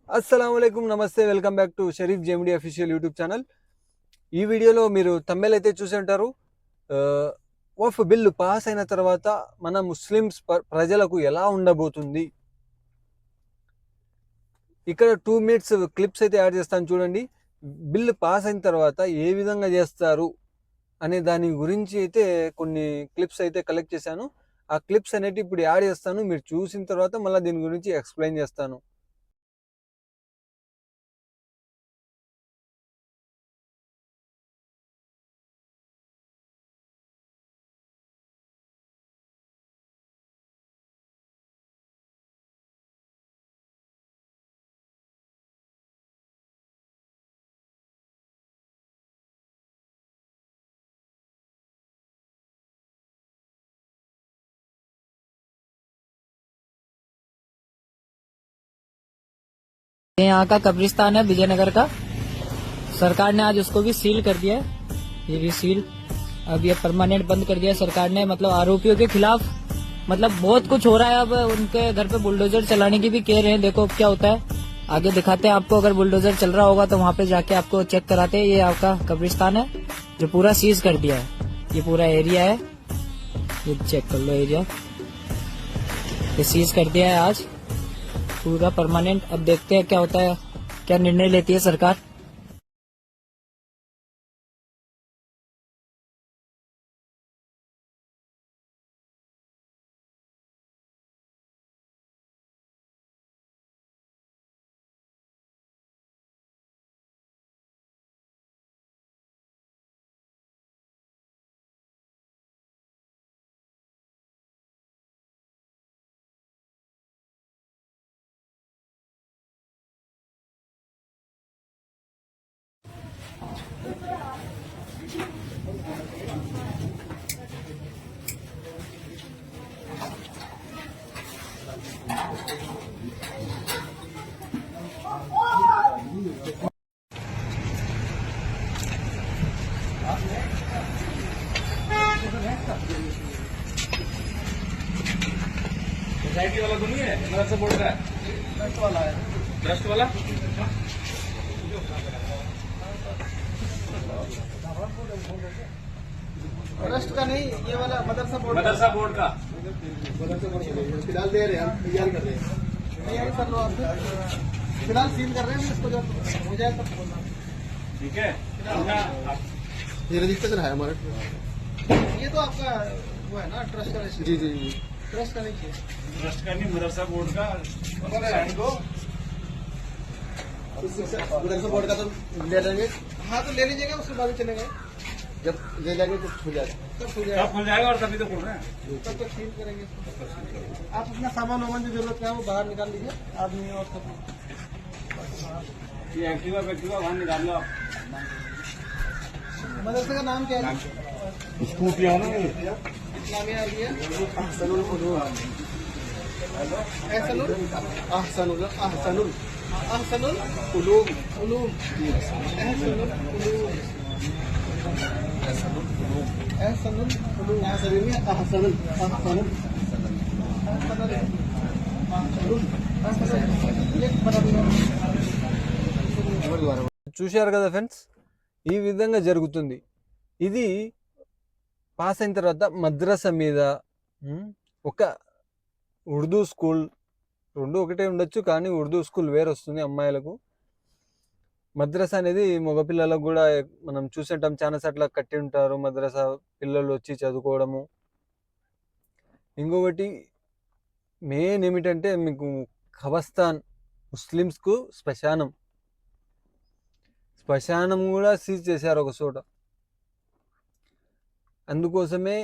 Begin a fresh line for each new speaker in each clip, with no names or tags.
అస్సలాముఅలైకుం నమస్తే welcome back to Sharif Jemidi official YouTube channel. ఈ వీడియోలో మీరు తమ్మెల్ అయితే చూసి ఉంటారు. వఫ్ బిల్లు పాస్ అయిన తర్వాత మన ముస్లిమ్స్ ప్రజలకు ఎలా ఉండబోతుంది. ఇక్కడ 2 మినిట్స్ క్లిప్స్ అయితే యాడ్ చేస్తాను చూడండి. బిల్లు పాస్ అయిన తర్వాత ఏ విధంగా చేస్తారు అనే దాని గురించి అయితే కొన్ని క్లిప్స్ అయితే కలెక్ట్ చేశాను. ఆ క్లిప్స్ అనేవి ఇప్పుడు యాడ్ చేస్తాను. మీరు చూసిన తర్వాత మళ్ళీ దీని గురించి ఎక్స్ప్లెయిన్ చేస్తాను.
ये यहाँ का कब्रिस्तान है विजयनगर का। सरकार ने आज उसको भी सील कर दिया है। ये भी सील अब ये परमानेंट बंद कर दिया सरकार ने। मतलब आरोपियों के खिलाफ मतलब बहुत कुछ हो रहा है। अब उनके घर पे बुलडोजर चलाने की भी कह रहे हैं। देखो अब क्या होता है, आगे दिखाते हैं आपको। अगर बुलडोजर चल रहा होगा तो वहाँ पे जाके आपको चेक कराते हैं। ये आपका कब्रिस्तान है जो पूरा सीज कर दिया है। ये पूरा एरिया है, ये चेक कर लो एरिया, ये सीज कर दिया है आज पूरा परमानेंट। अब देखते हैं क्या होता है, क्या निर्णय लेती है सरकार।
सोसाइटी वाला तो नहीं है, मदरसा बोर्ड का है। ट्रस्ट वाला है। ट्रस्ट वाला
ट्रस्ट का नहीं, ये वाला मदरसा बोर्ड
का
फिलहाल दे रहे हैं, हम तैयार कर रहे हैं। तैयारी कर लो आप, फिलहाल सील कर रहे हैं। इसको जब हो जाए तब बोलना,
ठीक है।
ये रजिस्ट्रेशन है हमारा। ये तो आपका वो है ना, ट्रस्ट का। जी जी जी, ट्रस्ट का नहीं चाहिए।
ट्रस्ट का नहीं, मदरसा बोर्ड का।
मदरसा बोर्ड का तो ले लेंगे। हाँ तो ले लीजिएगा, उसके बाद चलेंगे। जब ले लेंगे तो खुल जाएगा, तब खुल जाएगा।
कब खुल जाएगा और तभी तो खुल रहे हैं।
तब तक सील करेंगे। आप अपना सामान वामान जो जरूरत है वो बाहर निकाल लीजिए, आदमी और सब।
ये एक्टिवा बाहर निकाल लो आप।
मदरसे का नाम क्या है?
स्कूटी है ना,
इस्लामिया है। अहसनुल उलूम, अहसनुल अहसनुल अहसनुल अहसनुल उलूम, उलूम, अहसनुल उलूम, अहसनुल उलूम, अहसनुल अहसनुल
చూశారు కదా ఫ్రెండ్స్, ఈ విధంగా జరుగుతుంది. ఇది పాస్ అయిన తర్వాత మద్రసా మీద ఒక ఉర్దూ స్కూల్, రెండు ఒకటే ఉండొచ్చు కానీ ఉర్దూ స్కూల్ వేరు వస్తుంది అమ్మాయిలకు. మద్రసా అనేది మగపిల్లలకు కూడా మనం చూసింటాం, చాలా సార్లు కట్టి ఉంటారు మద్రసా పిల్లలు వచ్చి చదువుకోవడము. ఇంకొకటి మెయిన్ ఏమిటంటే మీకు ఖబర్స్థాన్, ముస్లిమ్స్కు శ్మశానం కూడా సీజ్ చేశారు ఒక చోట. అందుకోసమే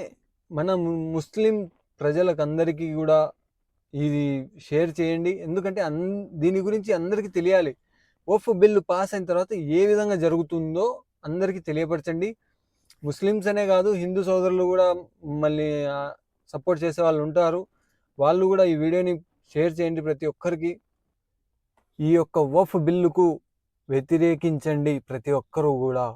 మన ముస్లిం ప్రజలకు అందరికీ కూడా ఇది షేర్ చేయండి. ఎందుకంటే దీని గురించి అందరికీ తెలియాలి. వఫ్ బిల్లు పాస్ అయిన తర్వాత ఏ విధంగా జరుగుతుందో అందరికీ తెలియపరచండి. ముస్లిమ్స్ అనే కాదు, హిందూ సోదరులు కూడా మళ్ళీ సపోర్ట్ చేసే వాళ్ళు ఉంటారు. వాళ్ళు కూడా ఈ వీడియోని షేర్ చేయండి ప్రతి ఒక్కరికి. ఈ యొక్క వఫ్ బిల్లుకు వ్యతిరేకించండి ప్రతి ఒక్కరూ కూడా.